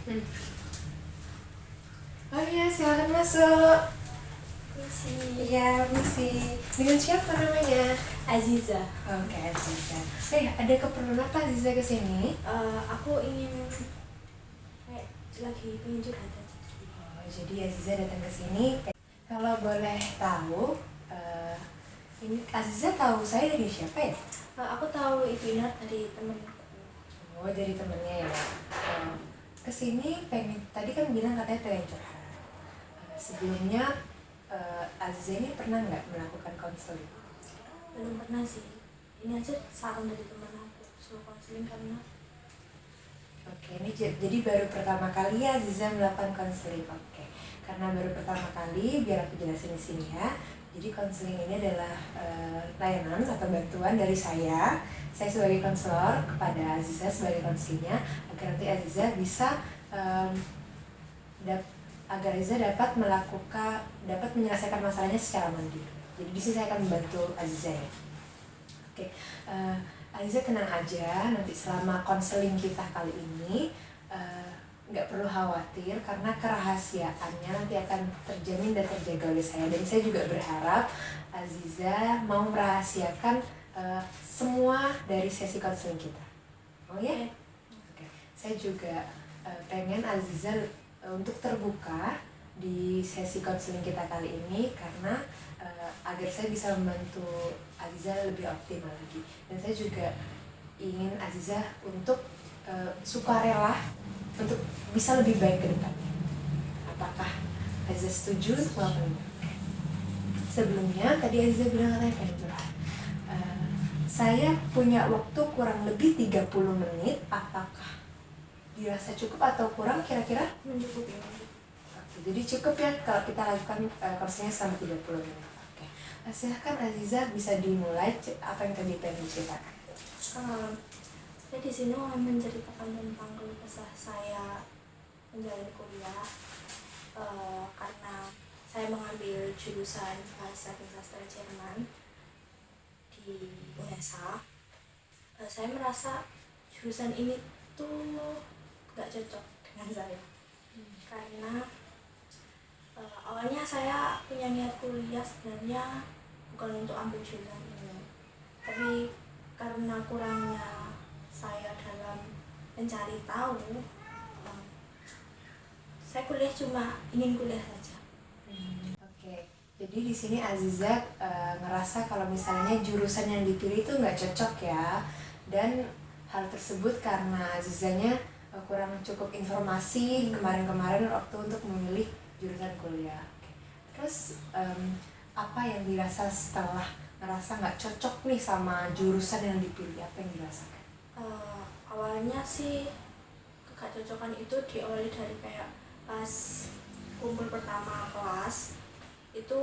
Hmm. Oh iya, silakan masuk. Misi Iya, misi. Dengan siapa namanya? Aziza. Oke, Aziza. Ada keperluan apa Aziza kesini? Aku ingin kayak lagi pengen curhat aja. Oh, jadi Aziza datang ke sini. Kalau boleh tahu, ini Aziza tahu saya dari siapa ya? Aku tahu Ibu Inat dari temenku. Oh, dari temennya ya. Kesini pengen, tadi kan bilang katanya pengen curhat. Sebelumnya Aziza ini pernah nggak melakukan konseling? Belum pernah sih. Ini aja saran dari teman aku suruh konseling karena Oke, ini jadi baru pertama kali ya Aziza melakukan konseling. Oke, karena baru pertama kali, biar aku jelasin di sini ya. Jadi konseling ini adalah layanan atau bantuan dari saya sebagai konselor kepada Aziza sebagai konselingnya, agar nanti Aziza bisa agar Aziza dapat menyelesaikan masalahnya secara mandiri. Jadi di sini saya akan membantu Aziza ya. Oke, Aziza tenang aja, nanti selama konseling kita kali ini nggak perlu khawatir karena kerahasiaannya nanti akan terjamin dan terjaga oleh saya. Dan saya juga berharap Aziza mau merahasiakan semua dari sesi konseling kita. Oh ya? Oke. Saya juga pengen Aziza untuk terbuka di sesi konseling kita kali ini karena agar saya bisa membantu Aziza lebih optimal lagi. Dan saya juga ingin Aziza untuk sukarela untuk bisa lebih baik ke depannya. Apakah Aziza setuju melakukan ini? Sebelumnya tadi Aziza bilang katanya pengen curhat. Saya punya waktu kurang lebih 30 menit. Apakah dirasa cukup atau kurang kira-kira? mencukupi. Oke, jadi cukup ya kalau kita lakukan konselingnya selama 30 menit. Oke. Silahkan Aziza bisa dimulai apa yang tadi pengen diceritakan. Saya di sini mau menceritakan tentang keluh kesah saya menjalani kuliah karena saya mengambil jurusan bahasa dan sastra Jerman di UNESA. Saya merasa jurusan ini tuh gak cocok dengan saya karena awalnya saya punya niat kuliah sebenarnya bukan untuk ambil jurusan ini, tapi karena kurangnya saya dalam mencari tahu, saya kuliah cuma ingin kuliah saja. Oke, jadi di sini Aziza ngerasa kalau misalnya jurusan yang dipilih itu nggak cocok ya, dan hal tersebut karena Azizanya kurang cukup informasi kemarin-kemarin waktu untuk memilih jurusan kuliah. Oke. Terus apa yang dirasa setelah ngerasa nggak cocok nih sama jurusan yang dipilih? Apa yang dirasakan? Awalnya sih kegak-cocokan itu diawali dari kayak pas kumpul pertama kelas itu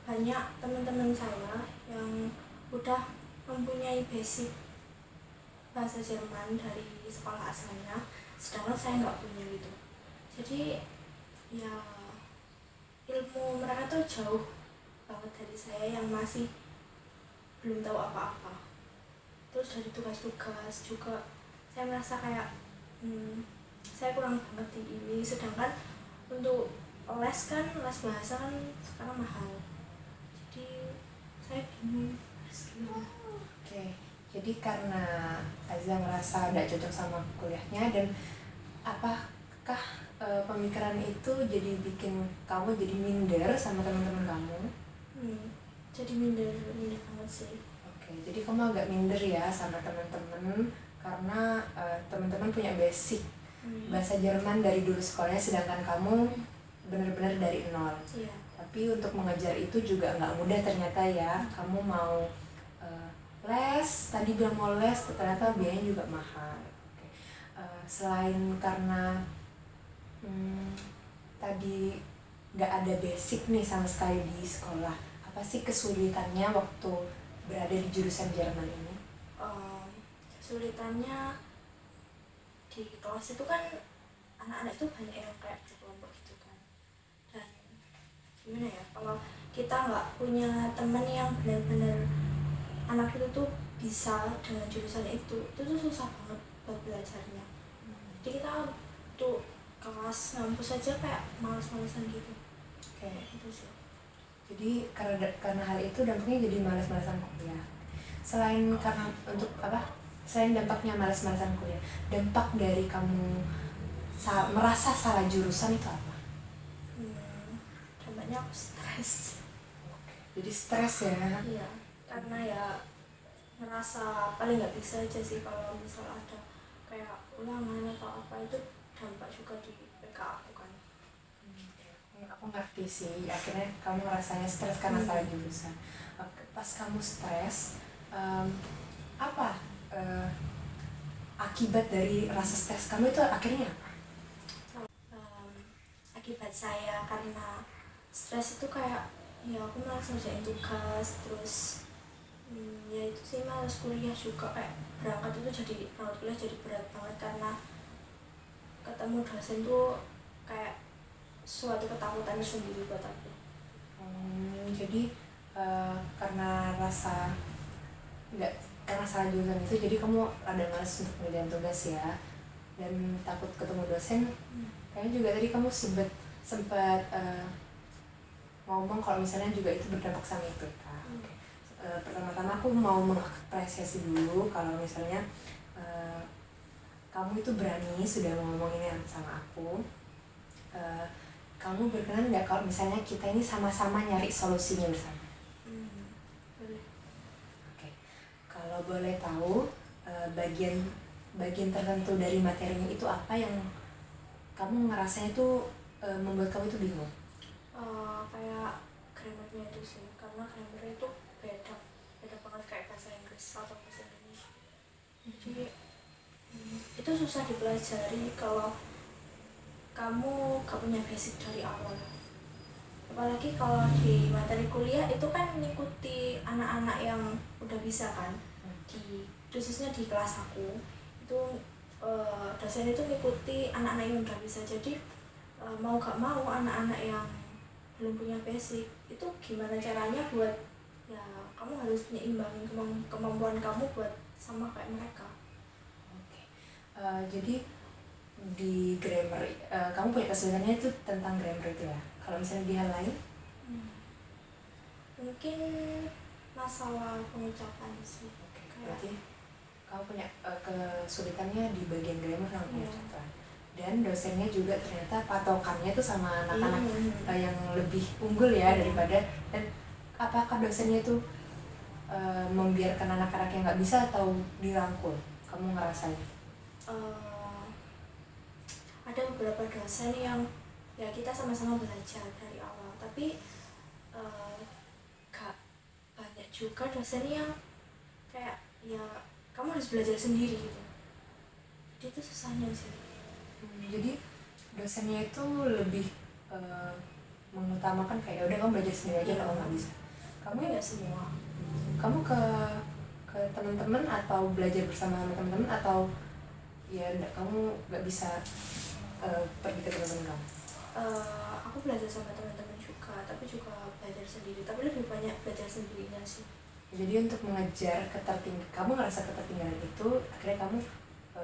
banyak teman-teman saya yang udah mempunyai basic bahasa Jerman dari sekolah asalnya, sedangkan saya nggak punya gitu. Jadi ya ilmu mereka tuh jauh banget dari saya yang masih belum tahu apa-apa. Terus dari tugas-tugas juga saya merasa kayak saya kurang banget di ini, sedangkan untuk les bahasa kan sekarang mahal, jadi saya bingung harus gimana. Oke, jadi karena Aziza ngerasa tidak cocok sama kuliahnya, dan apakah pemikiran itu jadi bikin kamu jadi minder sama teman-teman kamu? Jadi minder banget sih. Oke, jadi kamu agak minder ya sama teman-teman karena teman-teman punya basic bahasa Jerman dari dulu sekolahnya, sedangkan kamu benar-benar dari nol. Iya. Tapi untuk mengejar itu juga nggak mudah ternyata ya. Kamu mau les, tadi bilang mau les, ternyata biayanya juga mahal. Oke. Selain karena tadi nggak ada basic nih sama sekali di sekolah, apa sih kesulitannya waktu berada di jurusan Jerman ini? Kesulitannya di kelas itu kan anak-anak itu banyak yang kayak berkelompok gitu kan, dan gimana ya, kalau kita nggak punya teman yang benar-benar anak itu tuh bisa dengan jurusan itu tuh susah banget buat belajarnya. Jadi kita tuh pas ngampus aja kayak males-malesan gitu. Kayak Itu sih. jadi karena hal itu dampaknya jadi malas-malasan kuliah. Selain karena untuk apa? Selain dampaknya malas-malasan kuliah, dampak dari kamu merasa salah jurusan itu apa? Dampaknya aku stres. Jadi stres ya. Iya, karena ya ngerasa paling nggak bisa aja sih kalau misal ada kayak ulangan atau apa, itu dampak juga di PK aku kan. Aku ngerti sih, akhirnya kamu rasanya stres karena salah jurusan. Oke, pas kamu stres, apa akibat dari rasa stres kamu itu akhirnya apa? Akibat saya karena stres itu kayak ya aku malas ngerjain tugas, terus ya itu sih malas kuliah juga, kayak berangkat kuliah jadi berat banget karena ketemu dosen tuh kayak suatu ketakutan sendiri buat aku. Jadi karena karena salah jurusan itu, jadi kamu ada malas untuk ngerjain tugas ya, dan takut ketemu dosen. Kayaknya juga tadi kamu sempat ngomong kalau misalnya juga itu berdampak sama itu. Okay. Pertama-tama aku mau mengapresiasi dulu kalau misalnya kamu itu berani sudah ngomong ini sama aku. Kamu berkenan nggak kalau misalnya kita ini sama-sama nyari solusinya bersama? Boleh. Oke. Kalau boleh tahu bagian tertentu dari materinya itu apa yang kamu ngerasanya itu membuat kamu itu bingung? Kayak grammarnya itu sih, karena grammar itu beda banget kayak bahasa Inggris atau bahasa Indonesia. Jadi itu susah dipelajari kalau kamu gak punya basic dari awal. Apalagi kalau di materi kuliah itu kan mengikuti anak-anak yang udah bisa kan, khususnya di kelas aku itu dosen itu mengikuti anak-anak yang udah bisa. Jadi mau gak mau anak-anak yang belum punya basic itu gimana caranya buat ya kamu harus nyimbangin kemampuan kamu buat sama kayak mereka. Oke. Jadi di grammar kamu punya kesulitannya itu tentang grammar itu ya. Kalau misalnya di hal lain? Mungkin masalah pengucapan sih. Oke. Berarti kamu punya kesulitannya di bagian grammar sama pengucapan. Dan dosennya juga ternyata patokannya itu sama anak-anak yang lebih unggul ya daripada. Dan apakah dosennya itu membiarkan anak-anak yang nggak bisa atau dirangkul? Kamu ngerasain? Ada beberapa dosen yang ya kita sama-sama belajar dari awal, tapi gak banyak juga dosen yang kayak ya kamu harus belajar sendiri gitu. Jadi itu susahnya sih. Jadi dosennya itu lebih mengutamakan kayak udah kamu belajar sendiri aja kalau nggak bisa. Kamu ya semua. Kamu ke teman-teman atau belajar bersama teman-teman, atau ya kamu nggak bisa pergi ke teman-teman kamu? Aku belajar sama teman-teman juga, tapi juga belajar sendiri, tapi lebih banyak belajar sendirinya sih. Jadi untuk mengejar kamu ngerasa ketertinggalan itu, akhirnya kamu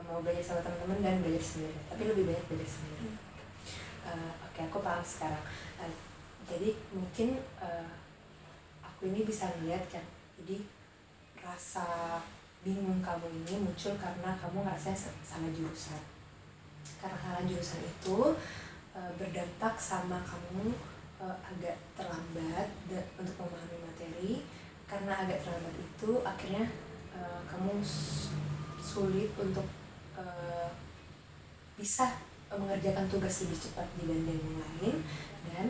mau belajar sama teman-teman dan belajar sendiri, tapi lebih banyak belajar sendiri. Oke, aku paham sekarang. Jadi mungkin aku ini bisa melihat kan, jadi rasa bingung kamu ini muncul karena kamu ngerasa salah jurusan. Karena salah jurusan itu berdampak sama kamu agak terlambat untuk memahami materi. Karena agak terlambat itu akhirnya kamu sulit untuk bisa mengerjakan tugas lebih cepat dibanding yang lain, dan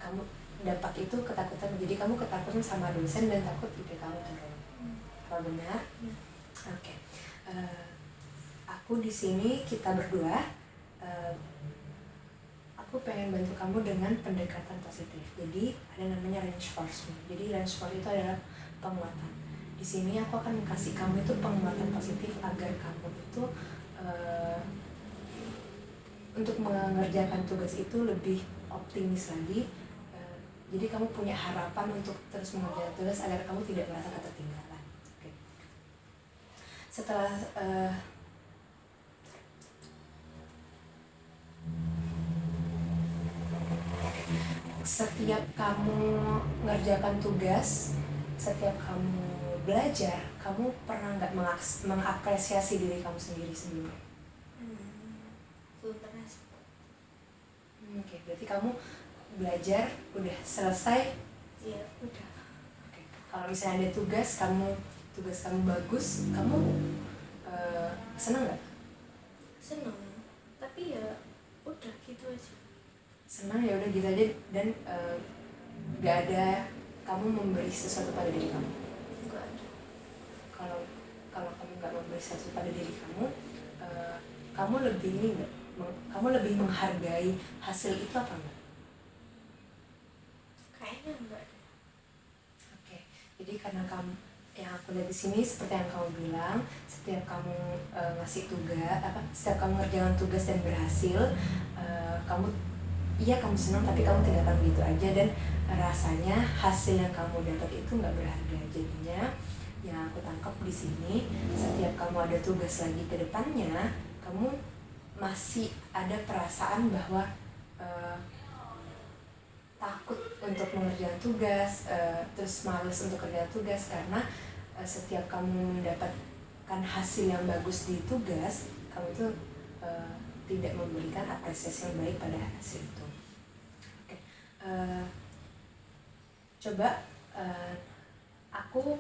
kamu dampak itu ketakutan. Jadi kamu ketakutan sama dosen dan takut IP kamu turun. Apa benar? Oke. Aku di sini, kita berdua, aku pengen bantu kamu dengan pendekatan positif. Jadi ada namanya reinforcement. Jadi reinforcement itu adalah penguatan. Di sini aku akan kasih kamu itu penguatan positif agar kamu itu untuk mengerjakan tugas itu lebih optimis lagi. Jadi kamu punya harapan untuk terus mengerjakan tugas agar kamu tidak merasa ketertinggalan. Oke. Setelah setiap kamu ngerjakan tugas, setiap kamu belajar, kamu pernah nggak mengapresiasi diri kamu sendiri sebelumnya? Belum pernah sih. Oke, berarti kamu belajar udah selesai. Iya, udah. Oke. Kalau misalnya ada tugas kamu bagus, kamu seneng nggak? Seneng, tapi ya udah gitu aja. Senang ya udah gitu aja, dan nggak ada kamu memberi sesuatu pada diri kamu. Enggak ada. Kalau kamu nggak memberi sesuatu pada diri kamu, kamu lebih ini nggak? Kamu lebih menghargai hasil itu apa enggak? Kayaknya enggak deh. Oke, jadi karena kamu, yang aku lihat di sini seperti yang kamu bilang, setiap kamu ngasih tugas, setiap kamu ngerjakan tugas dan berhasil, kamu senang, tapi kamu tidak akan begitu aja, dan rasanya hasil yang kamu dapat itu nggak berharga. Jadinya yang aku tangkap di sini, setiap kamu ada tugas lagi ke depannya, kamu masih ada perasaan bahwa takut untuk mengerjakan tugas, terus males untuk kerja tugas, karena setiap kamu mendapatkan hasil yang bagus di tugas, kamu itu tidak memberikan apresiasi yang baik pada hasil itu. Oke. Coba aku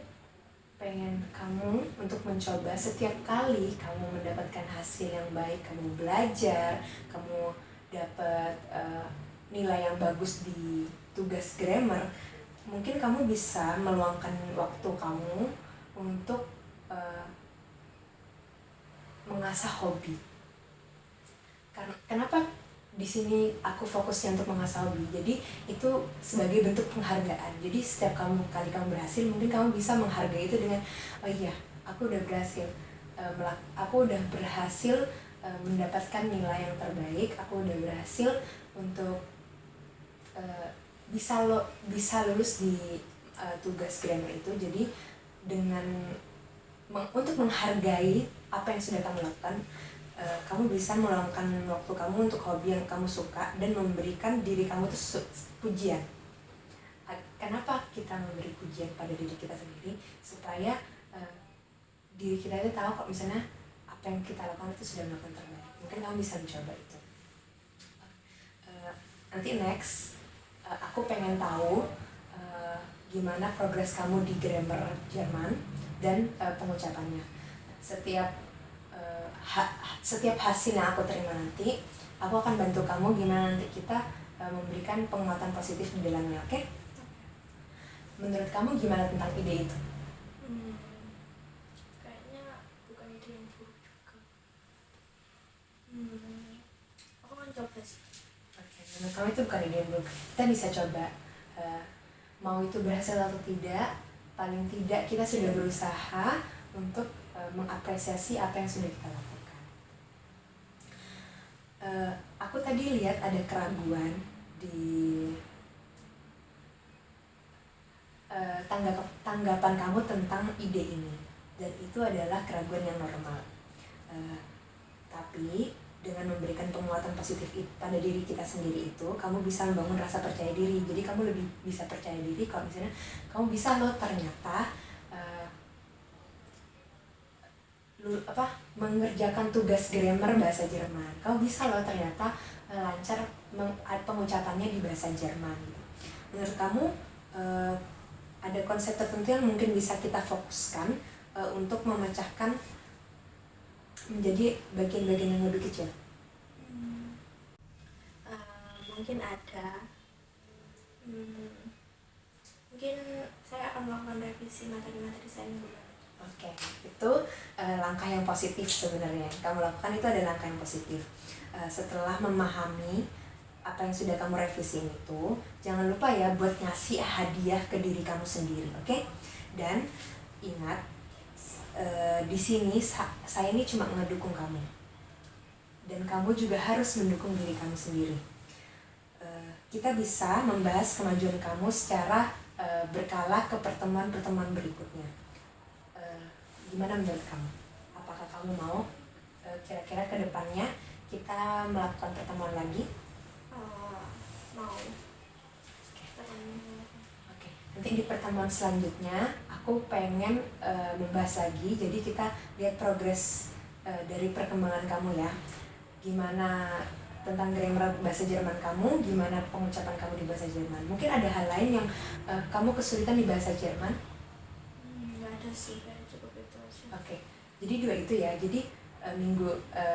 pengen kamu untuk mencoba setiap kali kamu mendapatkan hasil yang baik, kamu belajar, kamu dapat nilai yang bagus di tugas grammar, mungkin kamu bisa meluangkan waktu kamu untuk mengasah hobi. Kenapa di sini aku fokusnya untuk mengasah hobi? Jadi itu sebagai bentuk penghargaan. Jadi setiap kali kamu berhasil, mungkin kamu bisa menghargai itu dengan, oh iya, aku udah berhasil, mendapatkan nilai yang terbaik, aku udah berhasil untuk bisa lulus di tugas grammar itu. Jadi untuk menghargai apa yang sudah kamu lakukan, kamu bisa meluangkan waktu kamu untuk hobi yang kamu suka dan memberikan diri kamu itu pujian. Kenapa kita memberi pujian pada diri kita sendiri? Supaya diri kita itu tahu kok misalnya apa yang kita lakukan itu sudah melakukan terbaik. Mungkin kamu bisa mencoba itu. Nanti next aku pengen tahu gimana progres kamu di grammar Jerman dan pengucapannya. Setiap hasil yang aku terima nanti, aku akan bantu kamu gimana nanti kita memberikan penguatan positif di dalamnya, oke? Menurut kamu gimana tentang ide itu? Kayaknya bukan ide yang buruk juga. Aku akan coba sih. Oke, menurut kamu itu bukan ide yang buruk. Kita bisa coba, mau itu berhasil atau tidak, paling tidak kita sudah berusaha untuk mengapresiasi apa yang sudah kita lakukan. Aku tadi lihat ada keraguan di tanggapan kamu tentang ide ini, dan itu adalah keraguan yang normal. Tapi dengan memberikan penguatan positif pada diri kita sendiri itu, kamu bisa membangun rasa percaya diri. Jadi kamu lebih bisa percaya diri kalau misalnya kamu bisa ternyata mengerjakan tugas grammar bahasa Jerman. Kamu bisa ternyata lancar pengucapannya di bahasa Jerman. Menurut kamu ada konsep tertentu yang mungkin bisa kita fokuskan untuk memecahkan menjadi bagian-bagian yang lebih kecil? Mungkin ada. Mungkin saya akan melakukan revisi materi-materi saya dulu. Oke, itu langkah yang positif sebenarnya. Kamu lakukan itu ada langkah yang positif. Setelah memahami apa yang sudah kamu revisi itu, jangan lupa ya buat ngasih hadiah ke diri kamu sendiri, oke? Dan ingat, di sini saya ini cuma ngedukung kamu, dan kamu juga harus mendukung diri kamu sendiri. Kita bisa membahas kemajuan kamu secara berkala ke pertemuan-pertemuan berikutnya. Gimana menurut kamu? Apakah kamu mau kira-kira ke depannya kita melakukan pertemuan lagi? Mau. Oke, nanti di pertemuan selanjutnya aku pengen membahas lagi, jadi kita lihat progres dari perkembangan kamu ya. Gimana tentang grammar bahasa Jerman kamu, gimana pengucapan kamu di bahasa Jerman. Mungkin ada hal lain yang kamu kesulitan di bahasa Jerman? Nggak ada sih, kayak cukup itu aja. Oke, jadi dua itu ya. Jadi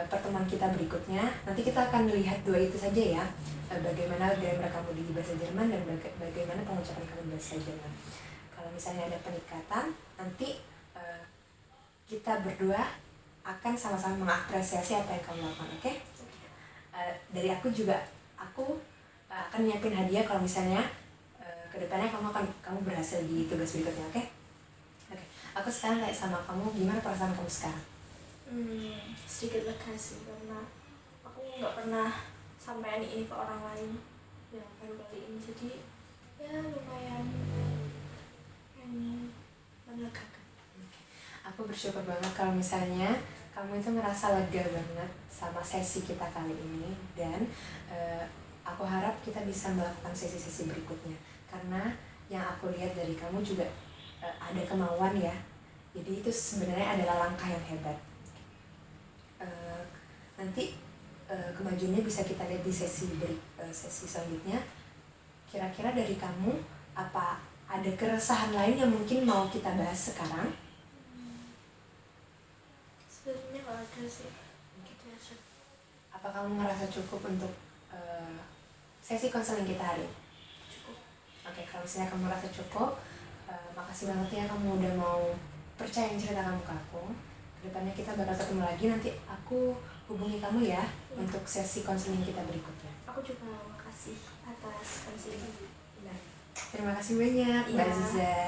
pertemuan kita berikutnya nanti kita akan lihat dua itu saja ya. Bagaimana grammar kamu di bahasa Jerman dan bagaimana pengucapan kamu di bahasa Jerman. Kalau misalnya ada peningkatan, nanti kita berdua akan sama-sama mengapresiasi apa yang kamu lakukan, oke? Dari aku juga, aku akan nyiapin hadiah kalau misalnya kedepannya kamu berhasil di tugas berikutnya, oke? Oke, aku sekarang tanya sama kamu, gimana perasaan kamu sekarang? Sedikit lega sih, karena aku nggak pernah sampaikan ini ke orang lain ya, baru kali ini, jadi ya lumayan menlegakan. Aku bersyukur banget kalau misalnya kamu itu merasa lega banget sama sesi kita kali ini, dan aku harap kita bisa melakukan sesi-sesi berikutnya, karena yang aku lihat dari kamu juga ada kemauan ya, jadi itu sebenarnya adalah langkah yang hebat. Nanti kemajuannya bisa kita lihat di sesi selanjutnya. Kira-kira dari kamu apa ada keresahan lain yang mungkin mau kita bahas sekarang? Sebenarnya nggak ada sih, gitu aja. Apa kamu merasa cukup untuk sesi konseling kita hari ini? Cukup. Oke, kalau misalnya kamu merasa cukup, makasih banget ya kamu udah mau percaya cerita kamu ke aku. Kedepannya kita bakal ketemu lagi, nanti aku hubungi kamu ya untuk sesi konseling kita berikutnya. Aku juga makasih atas konseling. Terima kasih banyak, Mbak Iya. Aziza.